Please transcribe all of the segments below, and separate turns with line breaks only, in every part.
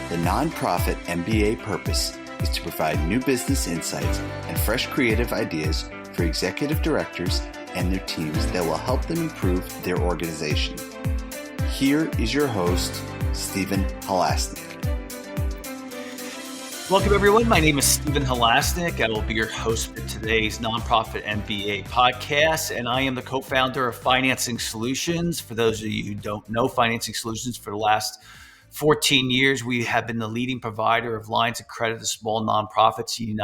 The nonprofit MBA purpose is to provide new business insights and fresh creative ideas for executive directors and their teams that will help them improve their organization. Here is your host, Stephen Halasnik.
Welcome, everyone. My name is Stephen Halasnik. I will be your host for today's Nonprofit MBA podcast, and I am the co-founder of Financing Solutions. For those of you who don't know Financing Solutions, for the last 14 years, we have been the leading provider of lines of credit to small nonprofits in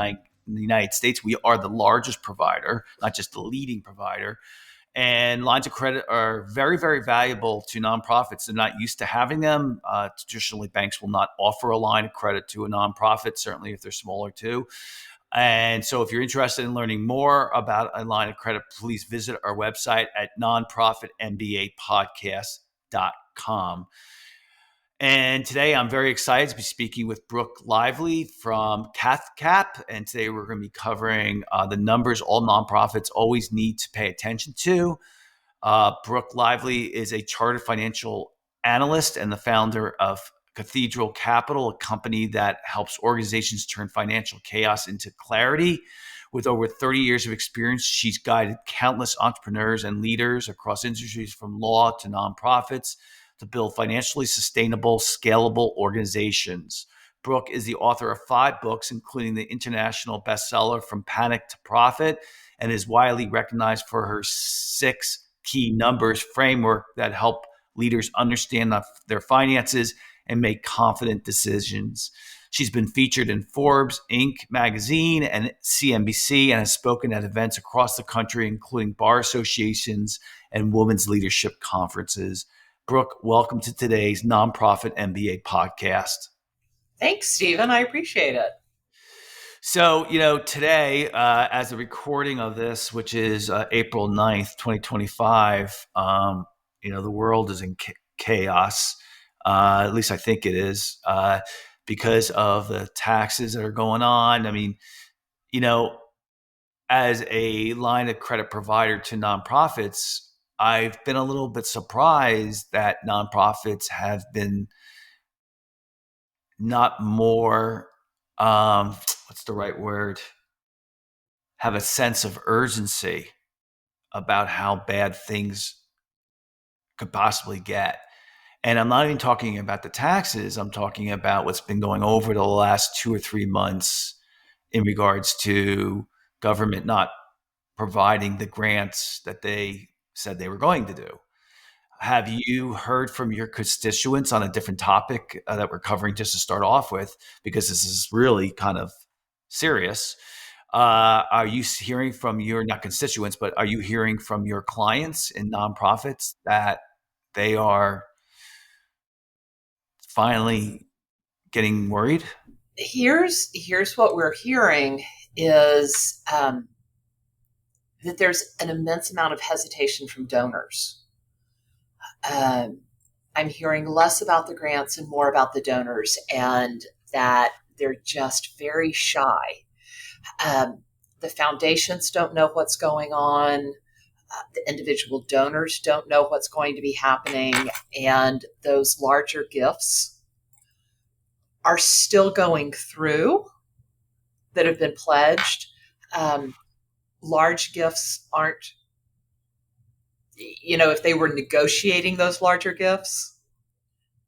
the United States. We are the largest provider, not just the leading provider. And lines of credit are very, very valuable to nonprofits. They're not used to having them. Traditionally, banks will not offer a line of credit to a nonprofit, certainly if they're smaller too. And so if you're interested in learning more about a line of credit, please visit our website at nonprofitmbapodcast.com. And today I'm very excited to be speaking with Brooke Lively from CathCap. And today we're going to be covering the numbers all nonprofits always need to pay attention to. Brooke Lively is a chartered financial analyst and the founder of Cathedral Capital, a company that helps organizations turn financial chaos into clarity. With over 30 years of experience, she's guided countless entrepreneurs and leaders across industries from law to nonprofits to build financially sustainable, scalable organizations. Brooke is the author of 5 books, including the international bestseller From Panic to Profit, and is widely recognized for her 6 key numbers framework that help leaders understand their finances and make confident decisions. She's been featured in Forbes, Inc. magazine and CNBC, and has spoken at events across the country, including bar associations and women's leadership conferences. Brooke, welcome to today's Nonprofit MBA podcast.
Thanks, Stephen. I appreciate it.
So, today, as a recording of this, which is April 9th, 2025, the world is in chaos. At least I think it is, because of the taxes that are going on. I mean, as a line of credit provider to nonprofits, I've been a little bit surprised that nonprofits have been not more, what's the right word? Have a sense of urgency about how bad things could possibly get. And I'm not even talking about the taxes. I'm talking about what's been going over the last 2 or 3 months in regards to government not providing the grants that they said they were going to do. Have you heard from your constituents on a different topic that we're covering just to start off with? Because this is really kind of serious. Are you hearing from your, not constituents, but are you hearing from your clients in nonprofits that they are finally getting worried?
Here's what we're hearing is that there's an immense amount of hesitation from donors. I'm hearing less about the grants and more about the donors, and that they're just very shy. The foundations don't know what's going on. The individual donors don't know what's going to be happening. And those larger gifts are still going through that have been pledged. Large gifts aren't, if they were negotiating those larger gifts,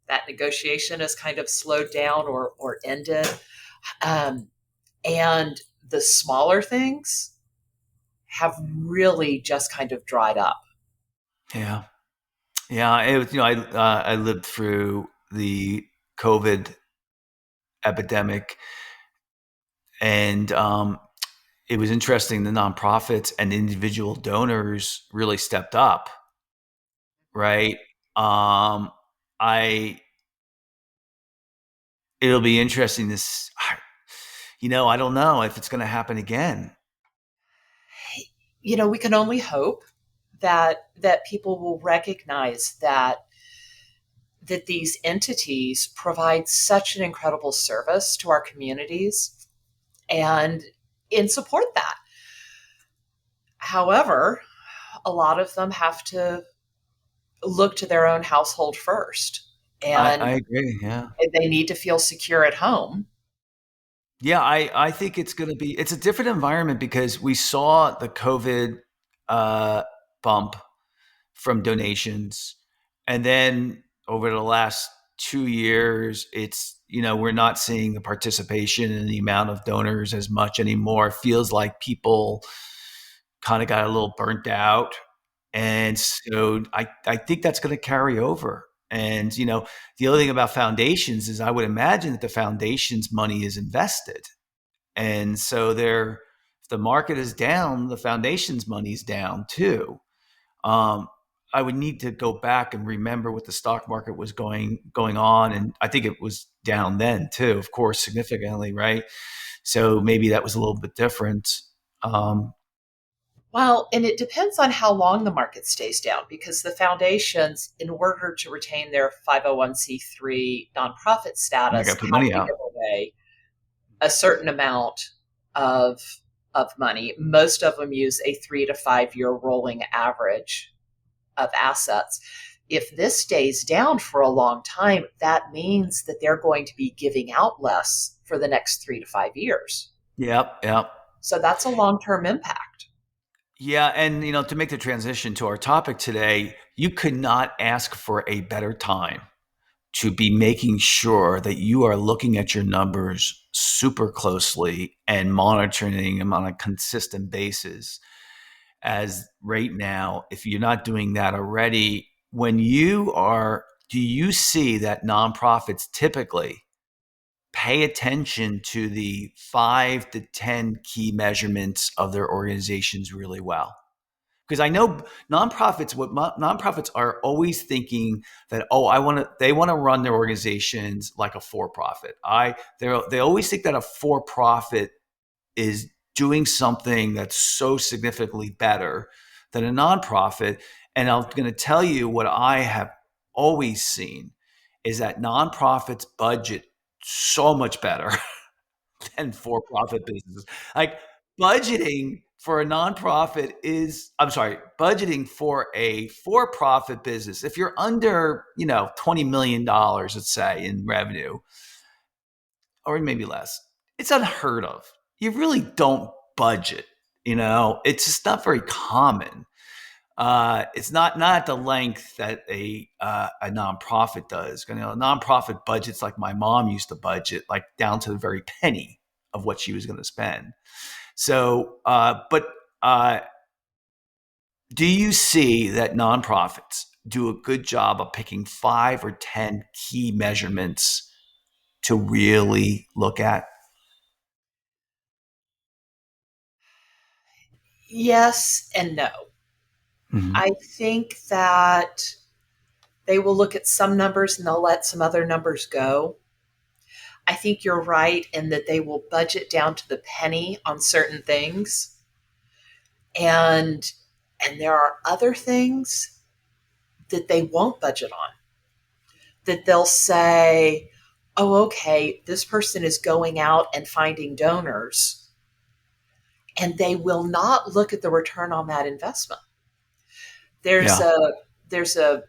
that negotiation is kind of slowed down or ended. And the smaller things have really just kind of dried up.
Yeah. It was, I lived through the COVID epidemic, and it was interesting. The nonprofits and individual donors really stepped up, right? It'll be interesting. I don't know if it's going to happen again.
We can only hope that people will recognize that these entities provide such an incredible service to our communities and support that. However, a lot of them have to look to their own household first and
I agree. Yeah.
they need to feel secure at home.
Yeah, I think it's a different environment because we saw the COVID uh, bump from donations. And then over the last 2 years, we're not seeing the participation in the amount of donors as much anymore. It feels like people kind of got a little burnt out. And so I think that's going to carry over. And, the other thing about foundations is I would imagine that the foundation's money is invested. And so if the market is down, the foundation's money is down too. Um, I would need to go back and remember what the stock market was going on, and I think it was down then too, of course, significantly, right? So maybe that was a little bit different. Um,
Well, and it depends on how long the market stays down because the foundations, in order to retain their 501c3 nonprofit
I
status,
got to put
have
money
to
out.
give away a certain amount of money. Most of them use a 3 to 5 year rolling average of assets. If this stays down for a long time, that means that they're going to be giving out less for the next 3 to 5 years.
Yep, yep.
So that's a long term impact.
Yeah, and to make the transition to our topic today, you could not ask for a better time to be making sure that you are looking at your numbers super closely and monitoring them on a consistent basis. As right now, if you're not doing that already, do you see that nonprofits typically pay attention to the 5 to 10 key measurements of their organizations really well? Because I know nonprofits are always thinking that, they want to run their organizations like a for profit. They always think that a for profit is doing something that's so significantly better than a nonprofit. And I'm going to tell you what I have always seen is that nonprofits budget so much better than for-profit businesses. Like budgeting for a nonprofit I'm sorry, budgeting for a for-profit business, if you're under, $20 million, let's say, in revenue, or maybe less, it's unheard of. You really don't budget. It's just not very common. It's not the length that a nonprofit does. A nonprofit budgets like my mom used to budget, like down to the very penny of what she was going to spend. So, but do you see that nonprofits do a good job of picking 5 or 10 key measurements to really look at?
Yes and no.
Mm-hmm.
I think that they will look at some numbers and they'll let some other numbers go. I think you're right in that they will budget down to the penny on certain things. And there are other things that they won't budget on. That they'll say, "Oh, okay, this person is going out and finding donors." And they will not look at the return on that investment. There's
Yeah.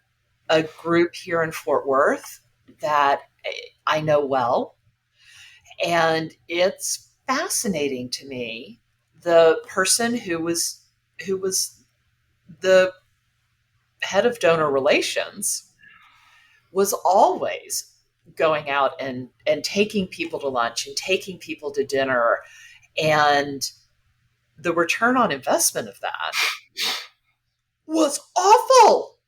a group here in Fort Worth that I know well, and it's fascinating to me. The person who was the head of donor relations was always going out and taking people to lunch and taking people to dinner, and the return on investment of that was awful.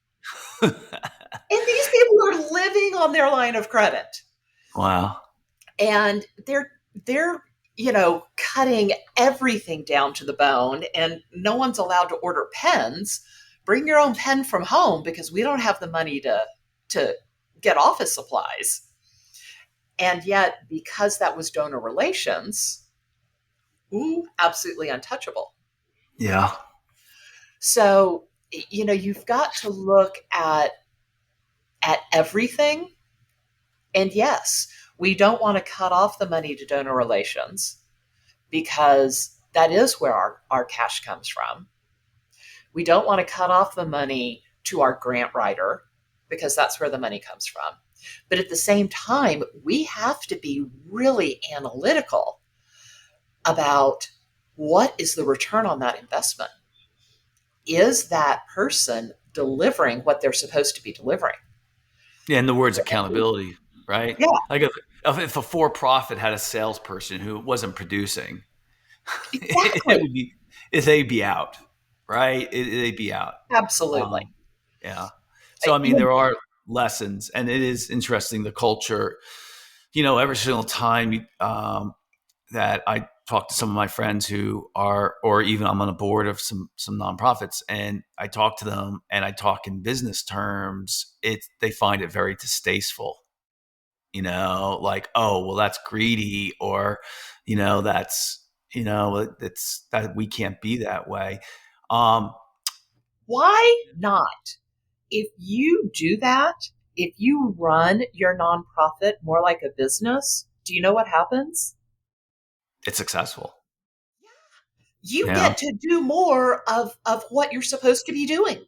And these people are living on their line of credit.
Wow.
And they're cutting everything down to the bone, and no one's allowed to order pens. Bring your own pen from home because we don't have the money to get office supplies. And yet, because that was donor relations, ooh, absolutely untouchable.
Yeah.
So, you've got to look at everything. And yes, we don't want to cut off the money to donor relations because that is where our cash comes from. We don't want to cut off the money to our grant writer because that's where the money comes from. But at the same time, we have to be really analytical about what is the return on that investment. Is that person delivering what they're supposed to be delivering?
Yeah, and the words accountability, right?
Yeah,
Like if a for-profit had a salesperson who wasn't producing, it
exactly.
would be they'd be out, right? They'd be out.
Absolutely.
Um, yeah. So I mean,
You
there are lessons, and it is interesting the culture. Every single time that I talk to some of my friends who are, or even I'm on a board of some nonprofits, and I talk to them, and I talk in business terms. They find it very distasteful. Like, oh, well, that's greedy, or that's it's that we can't be that way. Um,
Why not? If you do that, if you run your nonprofit more like a business, do you know what happens?
it's successful.
You
Yeah.
get to do more of what you're supposed to be doing.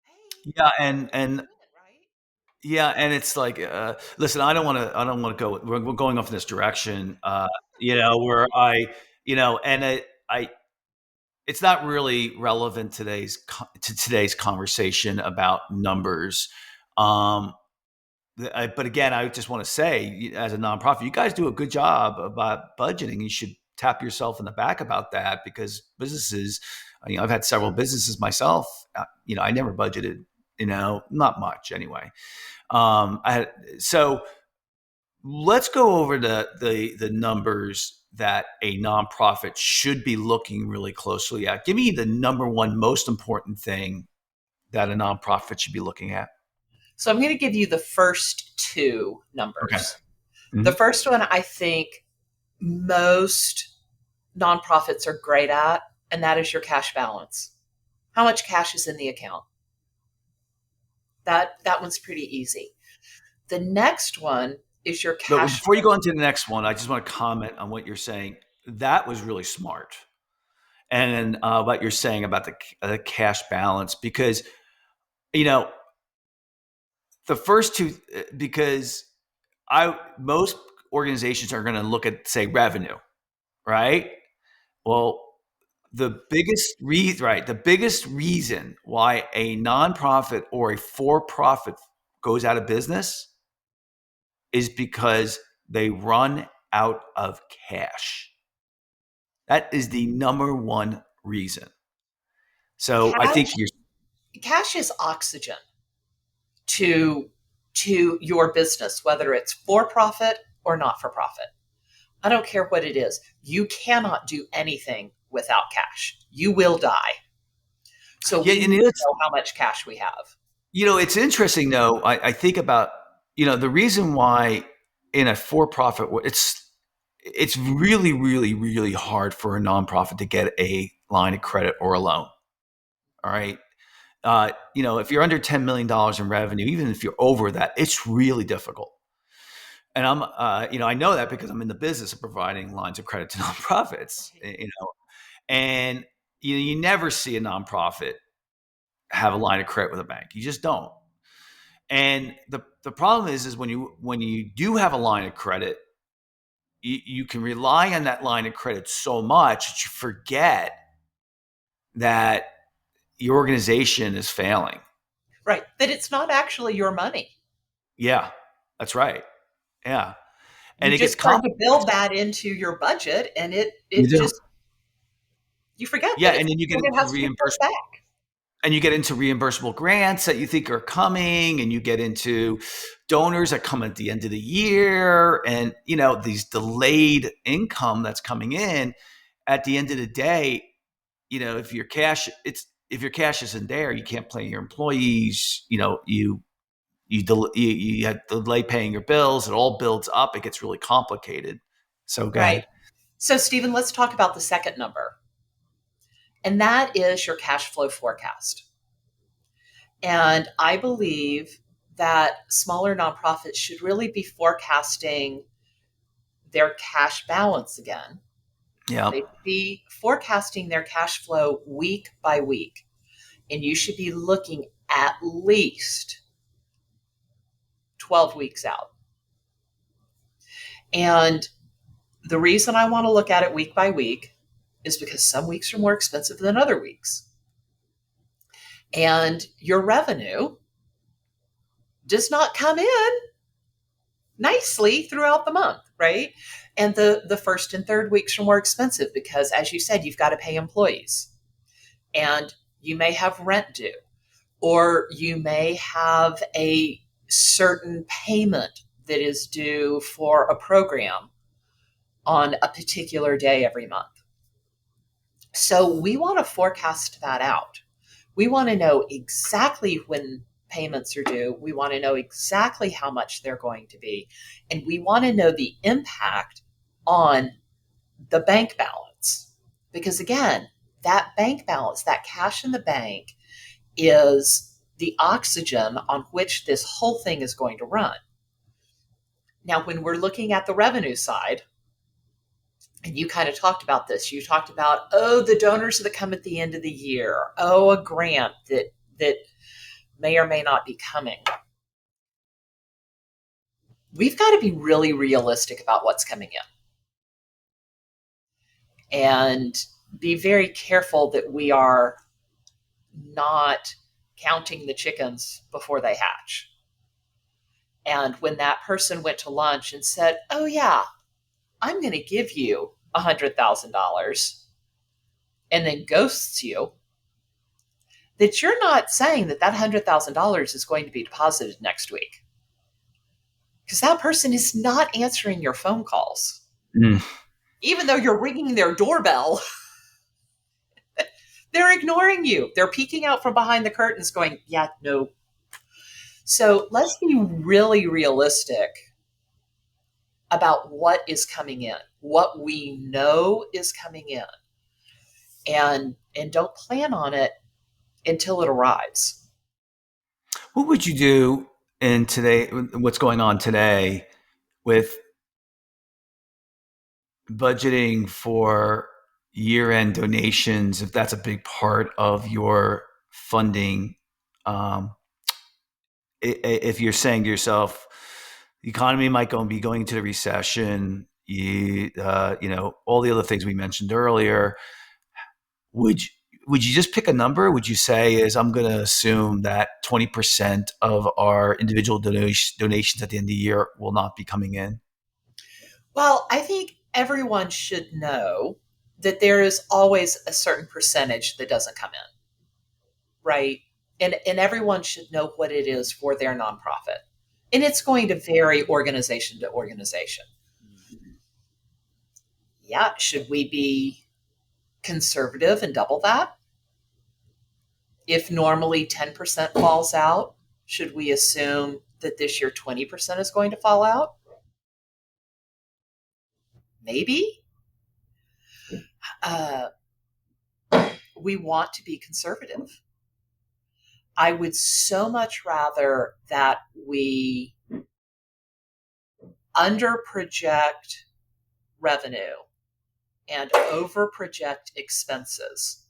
Hey,
Yeah. And
right?
yeah. And it's like, listen, I don't want to go, we're going off in this direction, where and it's not really relevant to today's conversation about numbers. Um, but again, I just want to say, as a nonprofit, you guys do a good job about budgeting. You should tap yourself in the back about that, because businesses, I've had several businesses myself. I never budgeted, not much anyway. So let's go over the numbers that a nonprofit should be looking really closely at. Give me the number one most important thing that a nonprofit should be looking at.
So I'm going to give you the first two
Okay.
numbers. The
Mhm.
first one I think most nonprofits are great at, and that is your cash balance. How much cash is in the account? That one's pretty easy. The next one is your
But
cash
before you
flow.
go into the next one, I just want to comment on what you're saying. That was really smart, and what you're saying about the cash balance, because you know the first two, because I most organizations are going to look at, say, revenue, right? Well, the biggest reason why a nonprofit or a for-profit goes out of business is because they run out of cash. That is the number one reason. So I think
Cash
you're
cash is oxygen to to your business, whether it's for profit or not for profit. I don't care what it is. You cannot do anything without cash. You will die. So
yeah,
we
and
need to know how much cash we have.
it's interesting though. I think about the reason why in a for-profit it's really really really hard for a nonprofit to get a line of credit or a loan. All right. If you're under $10 million in revenue, even if you're over that, it's really difficult. And I know that because I'm in the business of providing lines of credit to nonprofits. And you never see a nonprofit have a line of credit with a bank. You just don't. And the problem is when you do have a line of credit, you can rely on that line of credit so much that you forget that your organization is failing.
Right. That it's not actually your money.
Yeah, that's right. Yeah. And
You
it gets
just start to
complicated.
build that into your budget and
You
it
do.
just you forget
Yeah,
that
and then
it has to be pushed back.
you get into reimbursable grants that you think are coming, and you get into donors that come at the end of the year, and these delayed income that's coming in at the end of the day. If your cash isn't there, you can't pay your employees. You have to delay paying your bills. It all builds up. It gets really complicated. So go
Right.
ahead.
So Stephen, let's talk about the second number. And that is your cash flow forecast. And I believe that smaller nonprofits should really be forecasting their cash balance again.
Yeah.
They should be forecasting their cash flow week by week. And you should be looking at least 12 weeks out. And the reason I want to look at it week by week is because some weeks are more expensive than other weeks. And your revenue does not come in nicely throughout the month, right? And the first and third weeks are more expensive because, as you said, you've got to pay employees. And you may have rent due, or you may have a certain payment that is due for a program on a particular day every month. So we want to forecast that out. We want to know exactly when payments are due. We want to know exactly how much they're going to be. And we want to know the impact on the bank balance. Because again, that bank balance, that cash in the bank, is the oxygen on which this whole thing is going to run. Now, when we're looking at the revenue side, and you kind of talked about this, you talked about, oh, the donors that come at the end of the year, oh, a grant that may or may not be coming. We've got to be really realistic about what's coming in and be very careful that we are not counting the chickens before they hatch. And when that person went to lunch and said, oh, yeah, I'm going to give you $100,000, and then ghosts you, that you're not saying that $100,000 is going to be deposited next week. Because that person is not answering your phone calls. Even though you're ringing their doorbell, they're ignoring you. They're peeking out from behind the curtains going, yeah, no. So let's be really realistic about what is coming in, what we know is coming in, and don't plan on it until it arrives.
What would you do in today, what's going on today with budgeting for year-end donations, if that's a big part of your funding? If you're saying to yourself, the economy might be going into the recession, all the other things we mentioned earlier, would you just pick a number? Would you say I'm going to assume that 20% of our individual donations at the end of the year will not be coming in?
Well, I think everyone should know that there is always a certain percentage that doesn't come in, right? And everyone should know what it is for their nonprofit. And it's going to vary organization to organization. Yeah, should we be conservative and double that? If normally 10% falls out, should we assume that this year 20% is going to fall out? Maybe. We want to be conservative. I would so much rather that we under project revenue and over project expenses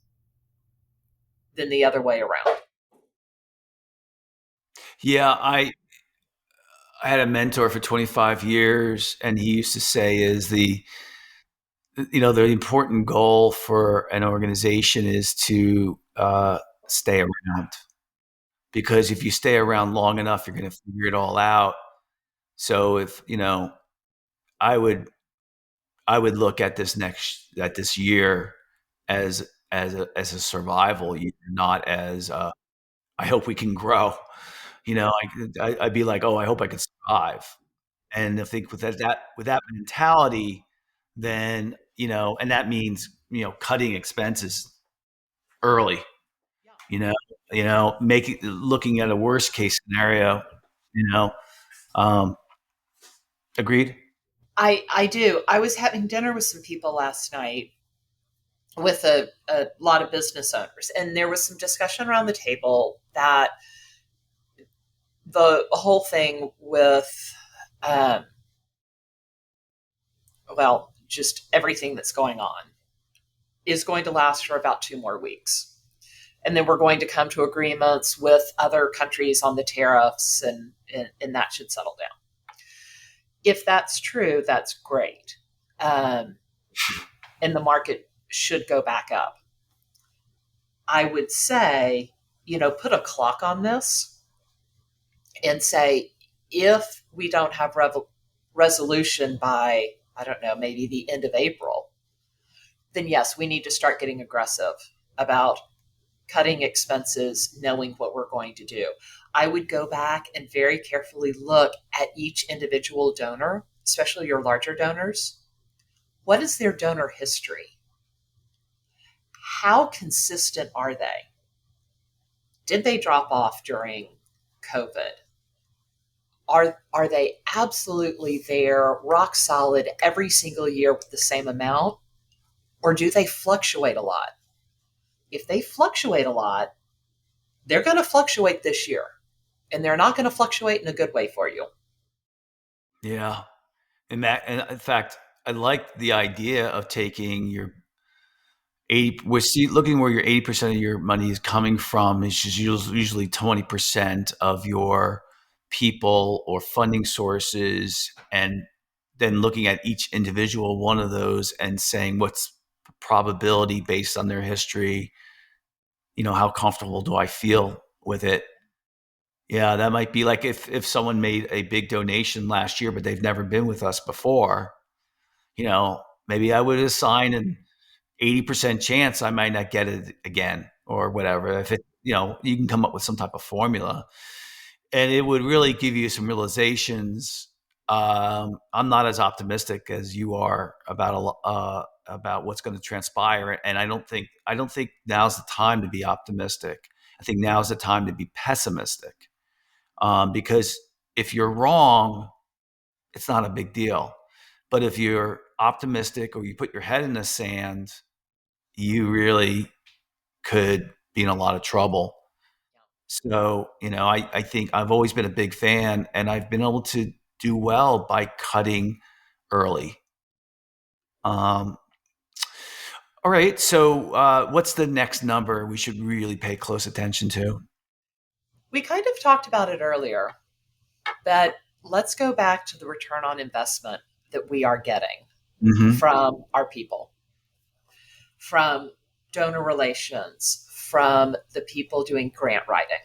than the other way around.
Yeah, I had a mentor for 25 years, and he used to say the important goal for an organization is to stay around. Because if you stay around long enough, you're going to figure it all out. So if, I would look at this year as a survival year, not as I hope we can grow. I'd be like, oh, I hope I can survive. And I think with that mentality, then and that means cutting expenses early. Looking at a worst case scenario. Agreed.
I do. I was having dinner with some people last night with a lot of business owners, and there was some discussion around the table that the whole thing with, just everything that's going on is going to last for about 2 more weeks. And then we're going to come to agreements with other countries on the tariffs, and that should settle down. If that's true, that's great. And the market should go back up. I would say, put a clock on this and say, if we don't have resolution by, I don't know, maybe the end of April, then yes, we need to start getting aggressive about cutting expenses, knowing what we're going to do. I would go back and very carefully look at each individual donor, especially your larger donors. What is their donor history? How consistent are they? Did they drop off during COVID? Are they absolutely there, rock solid every single year with the same amount? Or do they fluctuate a lot? If they fluctuate a lot, they're going to fluctuate this year, and they're not going to fluctuate in a good way for you.
Yeah. And in fact, I like the idea of taking your 80, looking where your 80% of your money is coming from, is just usually 20% of your people or funding sources, and then looking at each individual one of those and saying what's the probability based on their history. How comfortable do I feel with it? Yeah, that might be like if someone made a big donation last year, but they've never been with us before, maybe I would assign an 80% chance I might not get it again or whatever. If you can come up with some type of formula, and it would really give you some realizations. I'm not as optimistic as you are about what's going to transpire, and I don't think now's the time to be optimistic. I think now's the time to be pessimistic, because if you're wrong, it's not a big deal. But if you're optimistic or you put your head in the sand, you really could be in a lot of trouble. So, I think I've always been a big fan, and I've been able to do well by cutting early. All right. So, what's the next number we should really pay close attention to?
We kind of talked about it earlier, but let's go back to the return on investment that we are getting from our people, from donor relations, from the people doing grant writing.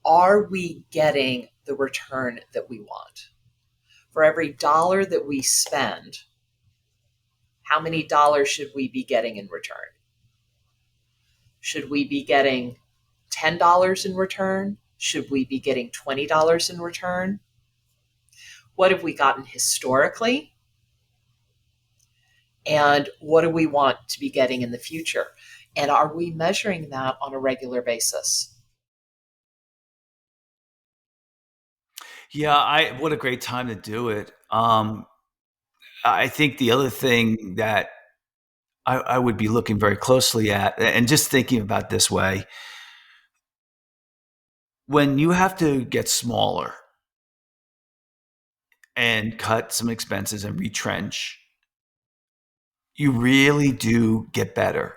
Are we getting the return that we want? For every dollar that we spend, how many dollars should we be getting in return? Should we be getting $10 in return? Should we be getting $20 in return? What have we gotten historically? And what do we want to be getting in the future? And are we measuring that on a regular basis?
Yeah, what a great time to do it. I think the other thing that I would be looking very closely at, and just thinking about this way, when you have to get smaller and cut some expenses and retrench, you really do get better.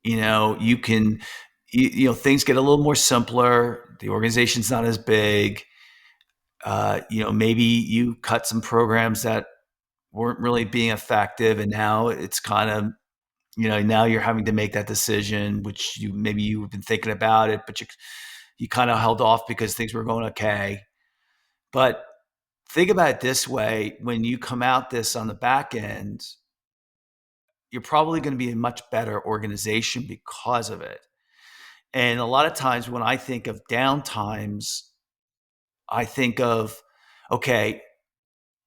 You can, things get a little more simpler. The organization's not as big. Maybe you cut some programs that weren't really being effective, and now it's kind of, now you're having to make that decision, which you've been thinking about it, but you kind of held off because things were going okay. But think about it this way: when you come out this on the back end, you're probably going to be a much better organization because of it. And a lot of times when I think of downtimes, I think of, okay,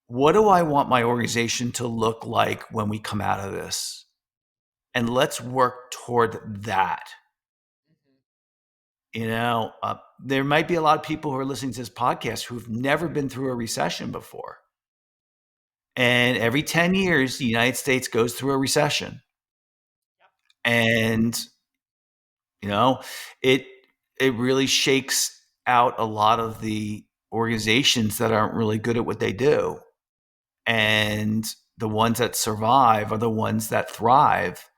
what do I want my organization to look like when we come out of this? And let's work toward that. There might be a lot of people who are listening to this podcast who've never been through a recession before. And every 10 years, the United States goes through a recession. And, it really shakes out a lot of the organizations that aren't really good at what they do. And the ones that survive are the ones that thrive.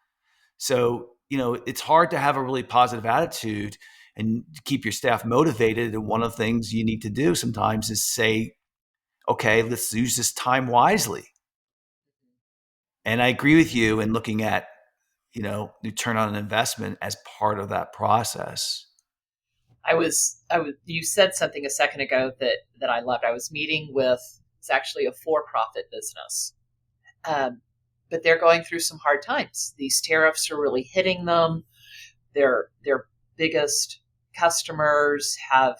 So, it's hard to have a really positive attitude and keep your staff motivated. And one of the things you need to do sometimes is say, okay, let's use this time wisely. And I agree with you in looking at, return on investment as part of that process.
You said something a second ago that I loved. I was meeting with, it's actually a for-profit business. But they're going through some hard times. These tariffs are really hitting them. Their biggest customers have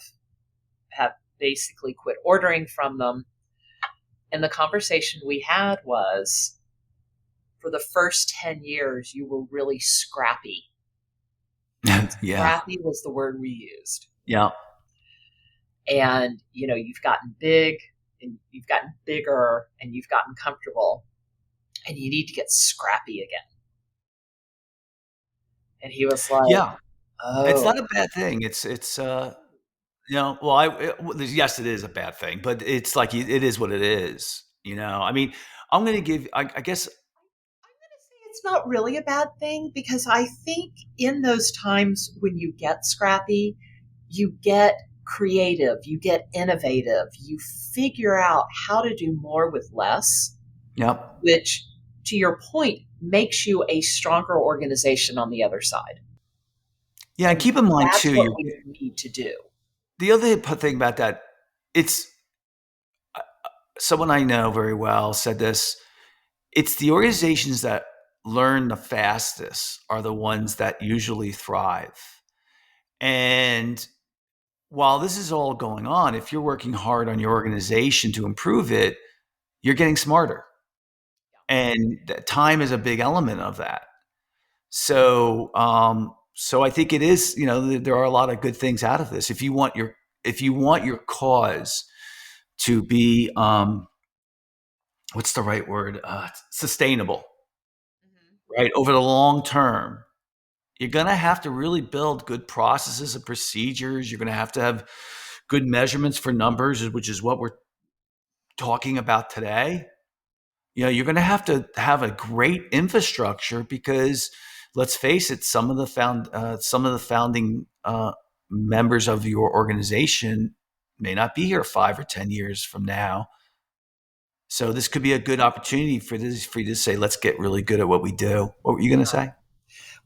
basically quit ordering from them. And the conversation we had was, for the first 10 years, you were really scrappy.
Yeah.
Scrappy was the word we used.
Yeah.
And, you've gotten big and you've gotten bigger and you've gotten comfortable and you need to get scrappy again. And he was like,
Yeah.
oh,
It's not a bad thing. It's yes, it is a bad thing, but it's like, it is what it is. I mean, I'm going to give, I guess,
it's not really a bad thing, because I think in those times when you get scrappy, you get creative, you get innovative, you figure out how to do more with less.
Yep.
Which, to your point, makes you a stronger organization on the other side.
Yeah, and keep in mind
That's
too,
what we need to do.
The other thing about that, it's someone I know very well said this. It's the organizations that learn the fastest are the ones that usually thrive. And while this is all going on, if you're working hard on your organization to improve it, you're getting smarter. And time is a big element of that. So I think it is, there are a lot of good things out of this. If you want your cause to be, what's the right word? Sustainable, right? Over the long term, you're going to have to really build good processes and procedures. You're going to have good measurements for numbers, which is what we're talking about today. You're going to have a great infrastructure, because let's face it, some of the founding members of your organization may not be here 5 or 10 years from now. So this could be a good opportunity for you to say, let's get really good at what we do. What were you going to say?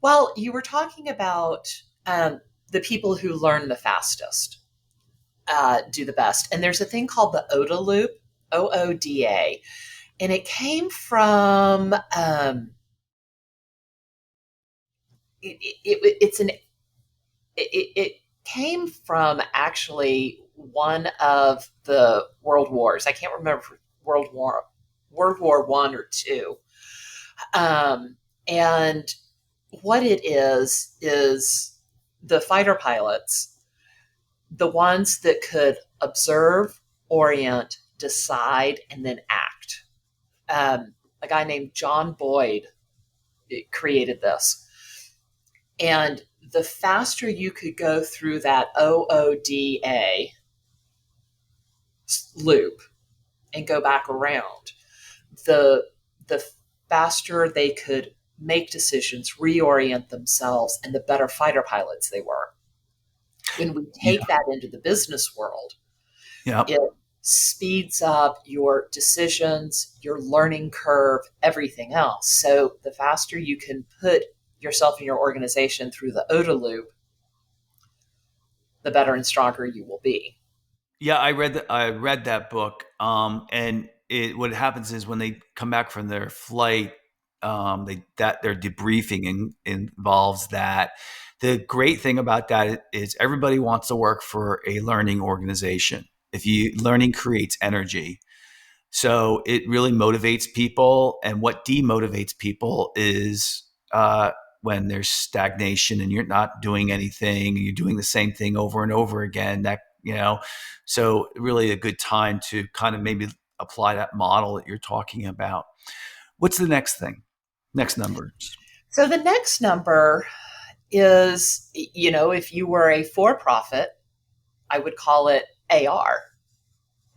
Well, you were talking about the people who learn the fastest do the best. And there's a thing called the OODA loop, OODA. And it came from it came from actually one of the world wars. I can't remember if World War I or II. And what it is the fighter pilots, the ones that could observe, orient, decide, and then act. A guy named John Boyd created this. And the faster you could go through that OODA loop and go back around, the faster they could make decisions, reorient themselves, and the better fighter pilots they were. When we take that into the business world, it speeds up your decisions, your learning curve, everything else. So the faster you can put yourself and your organization through the OODA loop, the better and stronger you will be.
Yeah, I read that book, and what happens is when they come back from their flight, their debriefing involves that. The great thing about that is everybody wants to work for a learning organization. Learning creates energy, so it really motivates people. And what demotivates people is when there's stagnation and you're not doing anything, and you're doing the same thing over and over again. So really a good time to kind of maybe apply that model that you're talking about. What's the next thing? Next numbers.
So the next number is, if you were a for-profit, I would call it AR,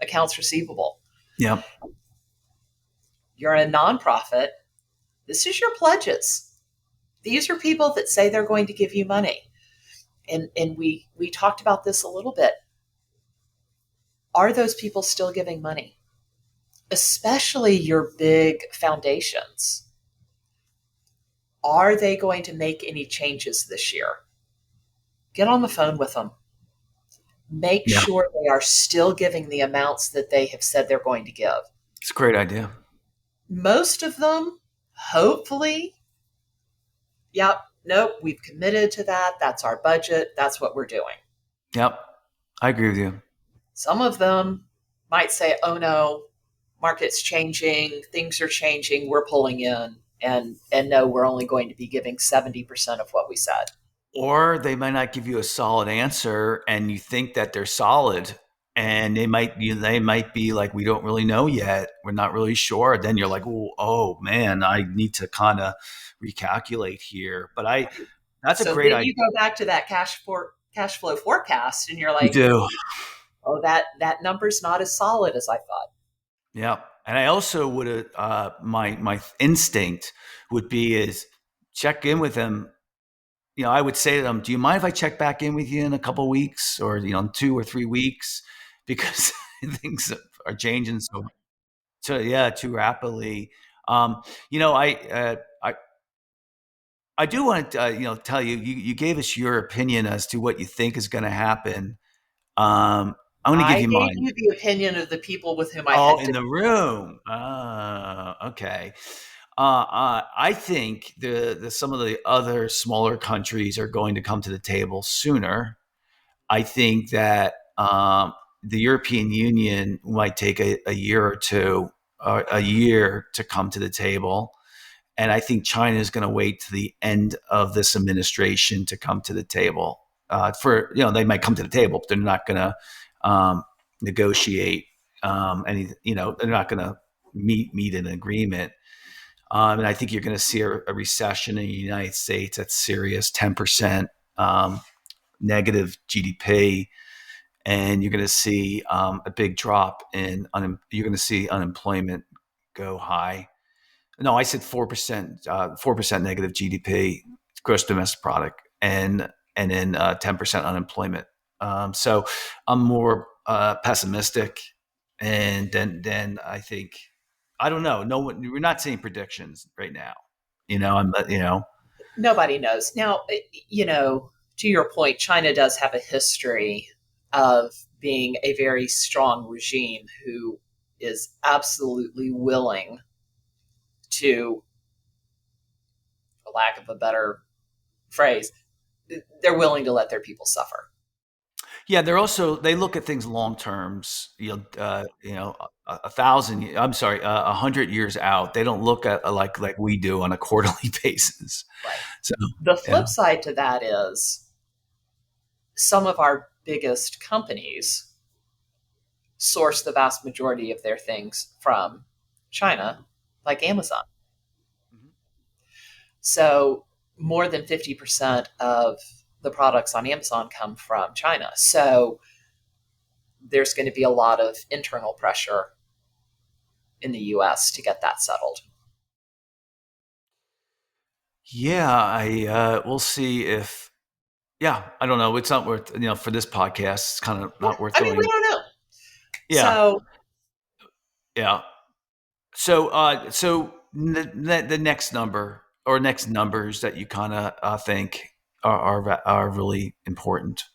accounts receivable.
Yeah.
You're a nonprofit. This is your pledges. These are people that say they're going to give you money. And we talked about this a little bit. Are those people still giving money? Especially your big foundations. Are they going to make any changes this year? Get on the phone with them. Make
Yeah,
sure they are still giving the amounts that they have said they're going to give.
it's a great idea.
Most of them, hopefully, yep, nope, we've committed to that. That's our budget. That's what we're doing.
Yep, I agree with you.
Some of them might say, oh no, market's changing, things are changing, we're pulling in, and no, we're only going to be giving 70% of what we said.
Or they might not give you a solid answer, and you think that they're solid, and they might be like, we don't really know yet. We're not really sure. Then you're like, oh man, I need to kind of recalculate here. But that's a
So
great
then
idea.
you go back to that cash flow forecast, and you're
You
like,
do.
oh, that number's not as solid as I thought.
Yeah. And I also would my instinct would be is check in with them. I would say to them, do you mind if I check back in with you in a couple of weeks, or, 2 or 3 weeks, because things are changing too rapidly. Um, I do want to, tell you, you gave us your opinion as to what you think is going to happen. I'm going to give
I
you
gave
mine.
you the opinion of the people with whom I
Oh,
had
in
to.
the room. Okay. I think some of the other smaller countries are going to come to the table sooner. I think that the European Union might take a year or two, a year to come to the table. And I think China is going to wait to the end of this administration to come to the table. They might come to the table, but they're not going to negotiate any. They're not going to meet an agreement. And I think you're going to see a recession in the United States that's serious, 10% negative GDP, and you're going to see a big drop in you're going to see unemployment go high. No, I said 4%, 4% negative GDP, gross domestic product, and then 10% unemployment. So I'm more pessimistic, and then I think I don't know. No one, we're not seeing predictions right now. I'm
Nobody knows. Now, to your point, China does have a history of being a very strong regime who is absolutely willing to, for lack of a better phrase, they're willing to let their people suffer.
Yeah, they look at things long terms. A thousand. I'm sorry, 100 years out. They don't look at like we do on a quarterly basis.
Right.
So
The
yeah,
flip side to that is some of our biggest companies source the vast majority of their things from China, like Amazon.
Mhm.
So more than 50% of the products on Amazon come from China. So there's going to be a lot of internal pressure in the US to get that settled.
Yeah. I we'll see if. Yeah, I don't know. It's not worth for this podcast. It's kind of
Yeah,
not worth
I mean, we
going.
don't know.
Yeah,
So,
yeah. So the next number or next numbers that you kind of think are really important.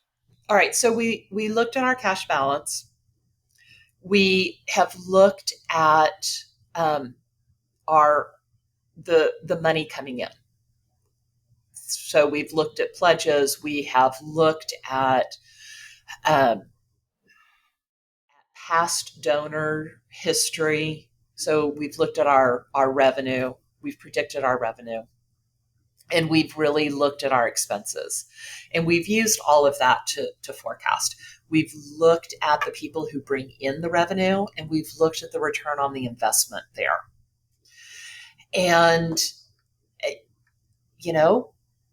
all right. So we looked at our cash balance. We have looked at um, our the money coming in. So we've looked at pledges. We have looked at um, past donor history. So we've looked at our revenue. We've predicted our revenue. And we've really looked at our expenses. And we've used all of that to forecast. We've looked at the people who bring in the revenue, and we've looked at the return on the investment there. And, you know,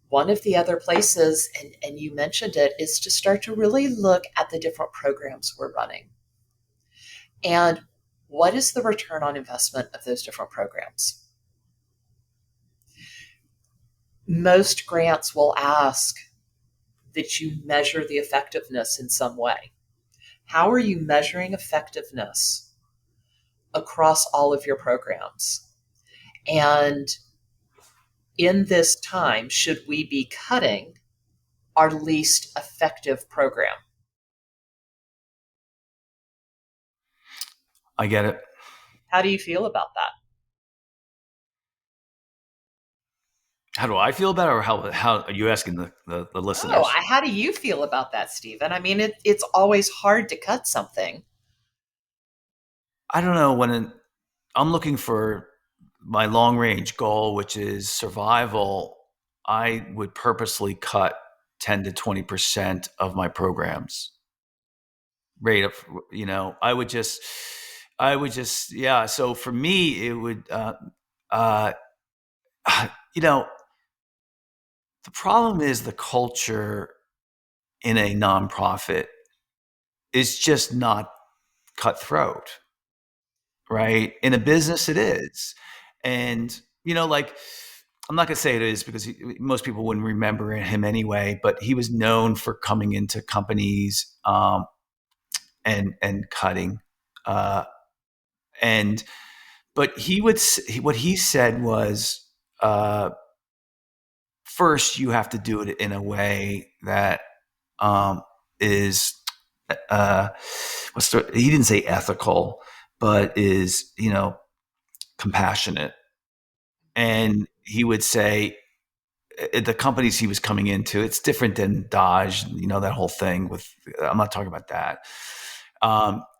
one of the other places, and you mentioned it, is to start to really look at the different programs we're running. And what is the return on investment of those different programs? Most grants will ask that you measure the effectiveness in some way. How are you measuring effectiveness across all of your programs? And in this time, should we be cutting our least effective program?
I get it.
How do you feel about that?
How do I feel about it, or how are you asking the
Oh,
listeners?
how do you feel about that, Stephen? I mean, it's always hard to cut something.
I don't know I'm looking for my long range goal, which is survival. I would purposely cut 10 to 20% of my programs rate of, yeah. So for me, it would, uh, you know, the problem is the culture in a nonprofit is just not cutthroat, right? In a business, it is. And, like, I'm not going to say it is because most people wouldn't remember him anyway, but he was known for coming into companies and cutting. Uh, and, but what he said was, uh, first, you have to do it in a way that is uh, he didn't say ethical, but is, compassionate. And he would say the companies he was coming into, it's different than Dodge, that whole thing with, I'm not talking about that.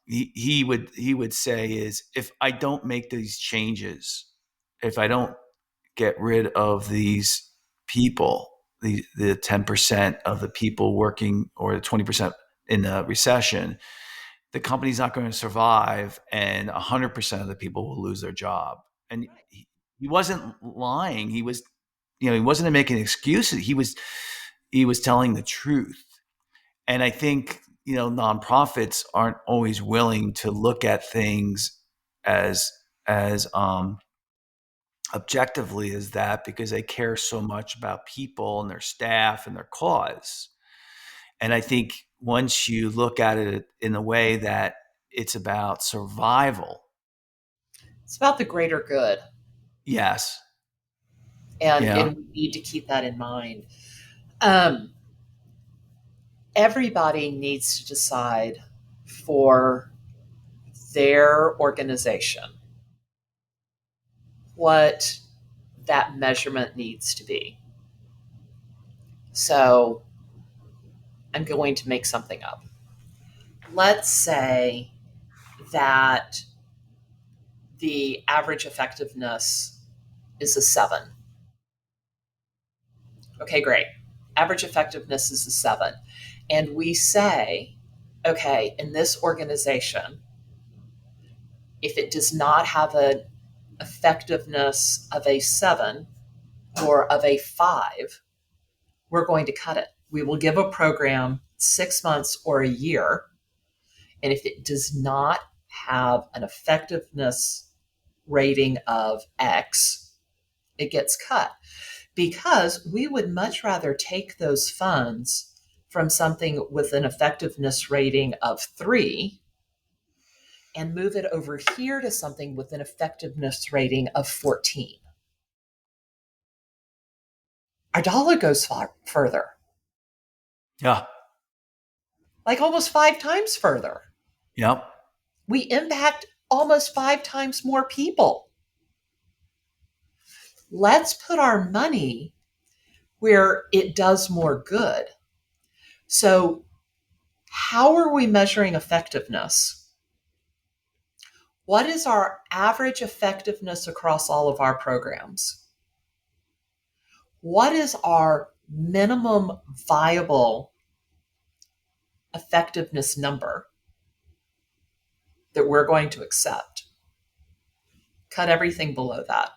He would say is, if I don't make these changes, if I don't get rid of these people, the 10% of the people working, or the 20% in the recession, the company's not going to survive, and 100% of the people will lose their job. And he wasn't lying. He wasn't making excuses. He was telling the truth. And I think, nonprofits aren't always willing to look at things as objectively as that, because they care so much about people and their staff and their cause. And I think once you look at it in a way that it's about survival.
It's about the greater good,
Yes.
and
Yeah.
we need to keep that in mind. Um, Everybody needs to decide for their organization what that measurement needs to be. So I'm going to make something up. Let's say that the average effectiveness is a 7. Okay, great. Average effectiveness is a 7. And we say, okay, in this organization, if it does not have an effectiveness of a 7 or of a 5, we're going to cut it. We will give a program 6 months or a year. And if it does not have an effectiveness rating of X, it gets cut, because we would much rather take those funds from something with an effectiveness rating of 3 and move it over here to something with an effectiveness rating of 14. Our dollar goes further,
Yeah.
like almost 5 times further.
Yep.
We impact almost 5 times more people. Let's put our money where it does more good. So, how are we measuring effectiveness? What is our average effectiveness across all of our programs? What is our minimum viable effectiveness number that we're going to accept? Cut everything below that.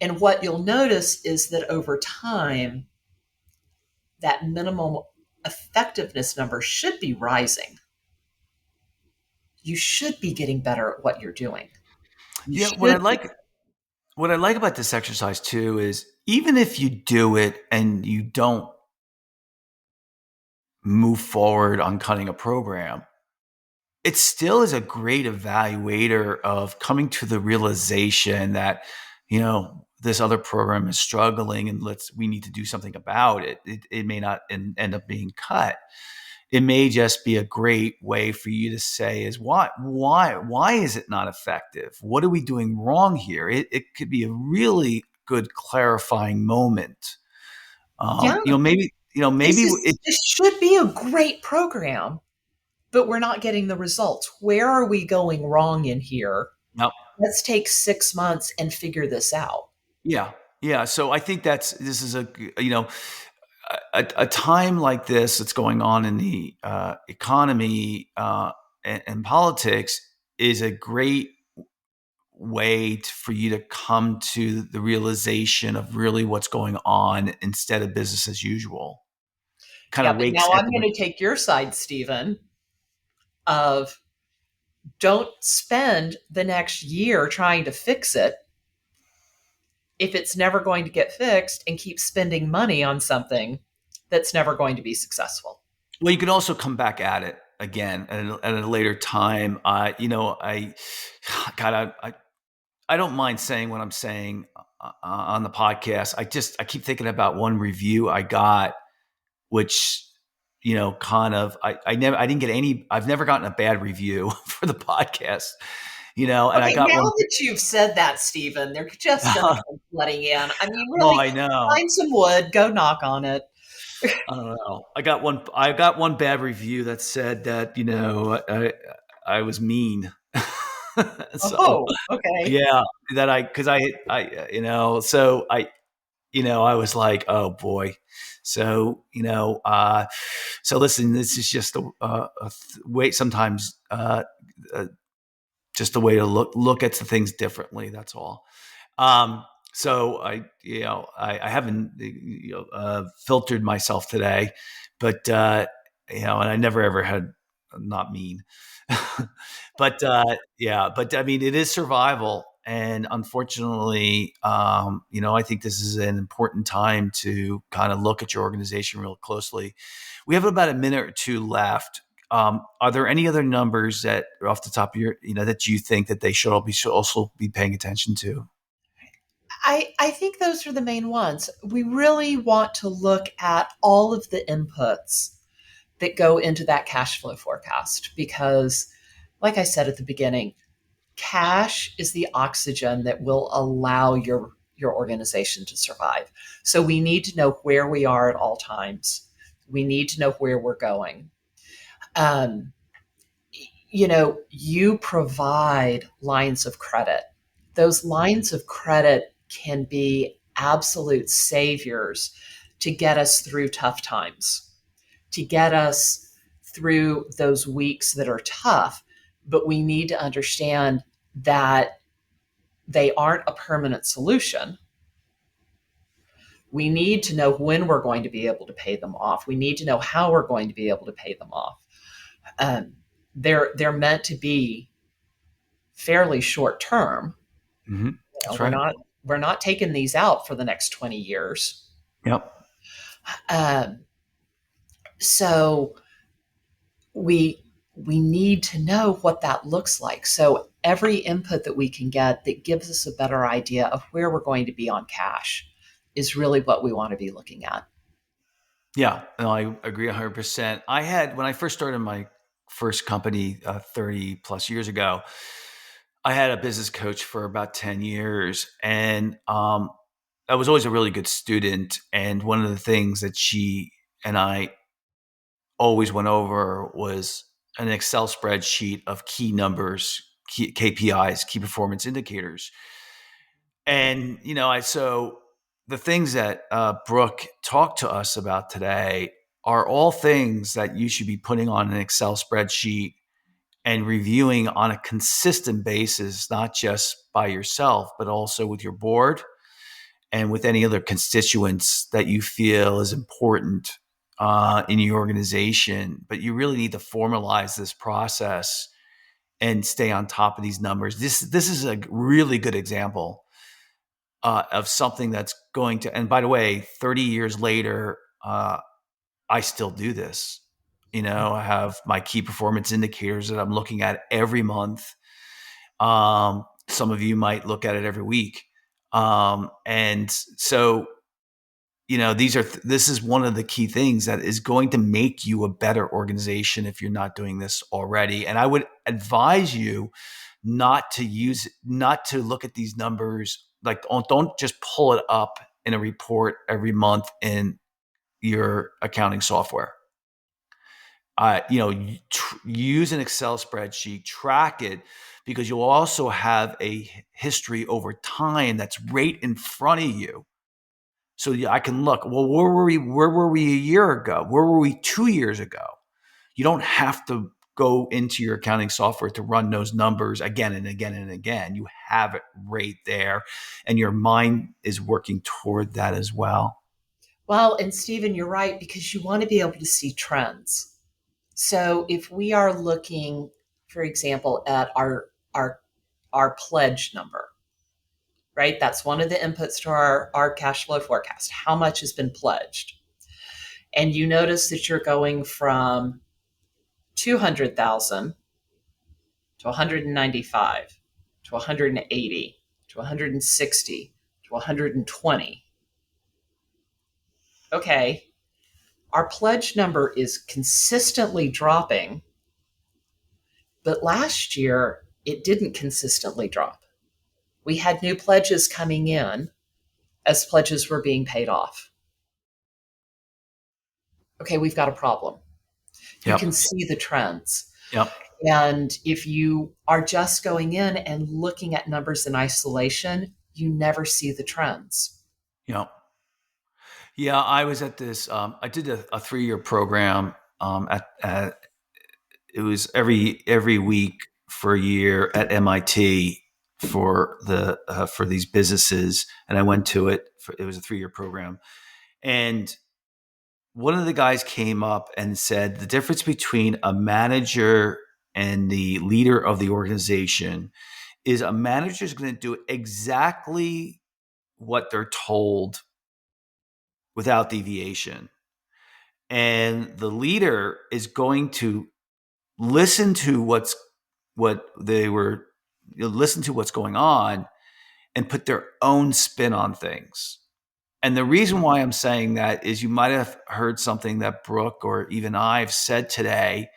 And what you'll notice is that over time, that minimum effectiveness number should be rising. You should be getting better at what you're doing. You
Yeah. What I
should be.
like what I like about this exercise too is even if you do it and you don't move forward on cutting a program, it still is a great evaluator of coming to the realization that, this other program is struggling and we need to do something about it. It may not end up being cut. It may just be a great way for you to say is why is it not effective? What are we doing wrong here? It could be a really good clarifying moment.
Yeah,
Maybe it,
this should be a great program, but we're not getting the results. Where are we going wrong in here?
no,
Let's take 6 months and figure this out.
yeah, yeah. So I think this is a time like this that's going on in the economy and politics is a great way for you to come to the realization of really what's going on instead of business as usual. Kind
Yeah,
of
but now
wakes
I'm going
everybody.
to take your side, Stephen, of don't spend the next year trying to fix it if it's never going to get fixed, and keep spending money on something that's never going to be successful.
Well, you can also come back at it again at a later time. God, I don't mind saying what I'm saying on the podcast. I keep thinking about one review I got, which I didn't get any. I've never gotten a bad review for the podcast, and I
Okay,
got
now
one.
that you've said that, Stephen, they're just going to come flooding in. I mean,
Oh,
really,
I know.
find some wood, go knock on it.
I don't know. I got one bad review that said that I was mean. So
Oh, okay.
yeah, that because I so I was like, oh boy. So so listen, this is just a way sometimes just a way to look at the things differently. That's all. So I haven't filtered myself today, but and I never ever had not mean, but but I mean it is survival, and unfortunately, I think this is an important time to kind of look at your organization real closely. We have about a minute or two left. Are there any other numbers that are off the top of your, that you think that they should also be paying attention to?
I think those are the main ones. We really want to look at all of the inputs that go into that cash flow forecast because, like I said at the beginning, cash is the oxygen that will allow your organization to survive. So we need to know where we are at all times. We need to know where we're going. Um, you provide lines of credit. Those lines of credit can be absolute saviors to get us through tough times, to get us through those weeks that are tough. But we need to understand that they aren't a permanent solution. We need to know when we're going to be able to pay them off. We need to know how we're going to be able to pay them off. Um, they're meant to be fairly short term.
Mm-hmm.
You know,
That's
we're
right.
not we're not taking these out for the next 20 years.
Yep.
Um, so we need to know what that looks like. So every input that we can get that gives us a better idea of where we're going to be on cash is really what we want to be looking at.
Yeah, no, I agree 100%. When I first started my first company 30 plus years ago, I had a business coach for about 10 years. And I was always a really good student. And one of the things that she and I always went over was an Excel spreadsheet of key numbers, KPIs, key performance indicators. And, so the things that Brooke talked to us about today are all things that you should be putting on an Excel spreadsheet and reviewing on a consistent basis, not just by yourself, but also with your board and with any other constituents that you feel is important in your organization. But you really need to formalize this process and stay on top of these numbers. This is a really good example of something that's going to, and by the way, 30 years later, I still do this. I have my key performance indicators that I'm looking at every month. Some of you might look at it every week. And so, this is one of the key things that is going to make you a better organization if you're not doing this already. And I would advise you not to look at these numbers. Like, don't just pull it up in a report every month in your accounting software. Use an Excel spreadsheet, track it, because you'll also have a history over time that's right in front of you. So I can look, well, where were we a year ago? Where were we 2 years ago? You don't have to go into your accounting software to run those numbers again and again and again. You have it right there, and your mind is working toward that as well.
Well, and Stephen, you're right, because you want to be able to see trends. So if we are looking, for example, at our pledge number, right? That's one of the inputs to our cash flow forecast. How much has been pledged? And you notice that you're going from 200,000 to 195 to 180 to 160 to 120. Okay, our pledge number is consistently dropping, but last year it didn't consistently drop. We had new pledges coming in as pledges were being paid off. Okay, we've got a problem. You
Yep.
can see the trends.
Yep.
And if you are just going in and looking at numbers in isolation, you never see the trends.
Yep. Yeah, I was at this. I did a 3-year program. It was every week for a year at MIT for these businesses, and I went to it. It was a 3-year program, and one of the guys came up and said the difference between a manager and the leader of the organization is a manager is going to do exactly what they're told without deviation. And the leader is going to listen to what's going on and put their own spin on things. And the reason why I'm saying that is you might have heard something that Brooke or even I've said today,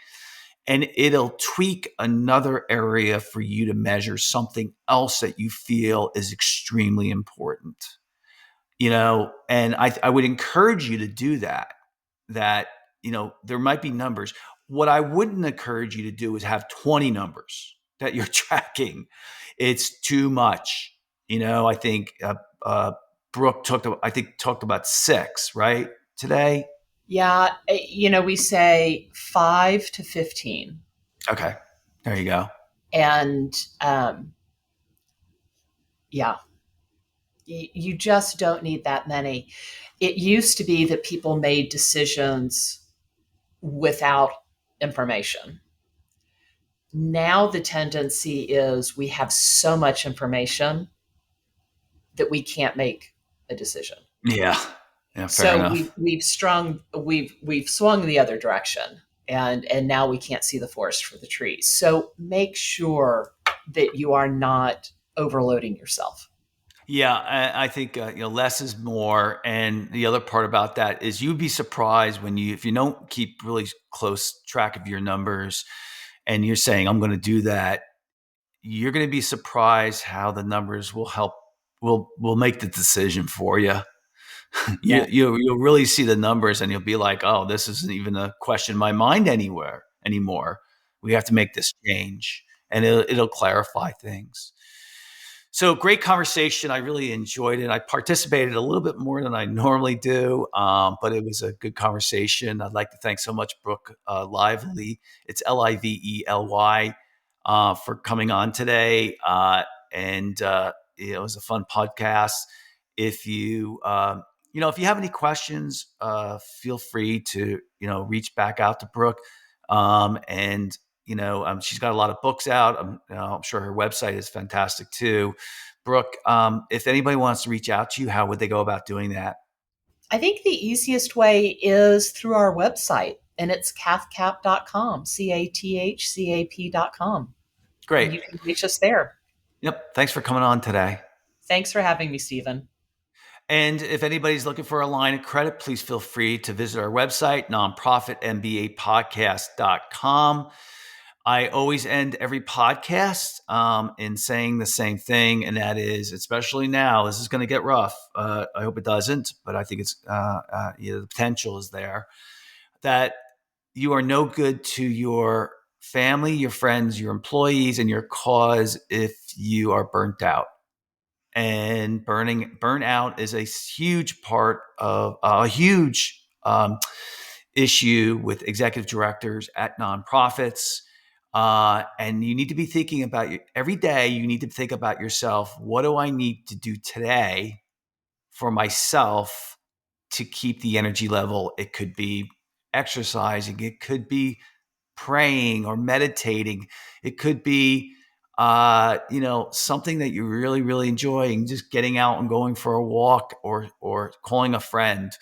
and it'll tweak another area for you to measure something else that you feel is extremely important. And I would encourage you to do that, there might be numbers. What I wouldn't encourage you to do is have 20 numbers that you're tracking. It's too much. I think Brooke talked about 6, right, today?
Yeah, we say 5 to 15.
Okay, there you go.
And yeah, you just don't need that many. It used to be that people made decisions without information. Now the tendency is we have so much information that we can't make a decision.
Yeah, fair
So
enough.
we've swung the other direction, and now we can't see the forest for the trees. So make sure that you are not overloading yourself.
Yeah, I think less is more, and the other part about that is you'd be surprised if you don't keep really close track of your numbers, and you're saying I'm going to do that. You're going to be surprised how the numbers will make the decision for you.
Yeah.
You'll really see the numbers, and you'll be like, oh, this isn't even a question in my mind anymore. We have to make this change, and it'll clarify things. So great conversation. I really enjoyed it. I participated a little bit more than I normally do, but it was a good conversation. I'd like to thank so much Brooke Lively. It's Lively for coming on today. And it was a fun podcast. If you if you have any questions, feel free to reach back out to Brooke. And she's got a lot of books out. I'm sure her website is fantastic too. Brooke, if anybody wants to reach out to you, how would they go about doing that?
I think the easiest way is through our website, and it's cathcap.com, CATHCAP.com. And
Great.
you can reach us there.
Yep. Thanks for coming on today.
Thanks for having me, Stephen.
And if anybody's looking for a line of credit, please feel free to visit our website, nonprofitmbapodcast.com. I always end every podcast in saying the same thing, and that is, especially now, this is going to get rough. I hope it doesn't, but I think it's the potential is there, that you are no good to your family, your friends, your employees, and your cause if you are burnt out. And burnout is a huge part of a huge issue with executive directors at nonprofits. And you need to be thinking about every day. You need to think about yourself. What do I need to do today for myself to keep the energy level? It could be exercising. It could be praying or meditating. It could be something that you really, really enjoy, and just getting out and going for a walk or calling a friend.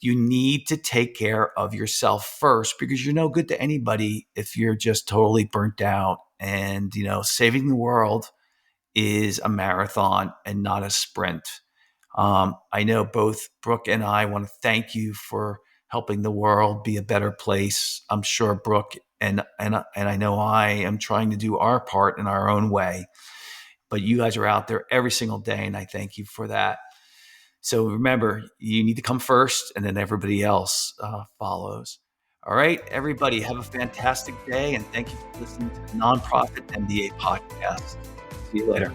You need to take care of yourself first, because you're no good to anybody if you're just totally burnt out. And, saving the world is a marathon and not a sprint. I know both Brooke and I want to thank you for helping the world be a better place. I'm sure Brooke and I know I am trying to do our part in our own way, but you guys are out there every single day, and I thank you for that. So remember, you need to come first, and then everybody else follows. All right, everybody, have a fantastic day, and thank you for listening to the Nonprofit MBA podcast. See you later.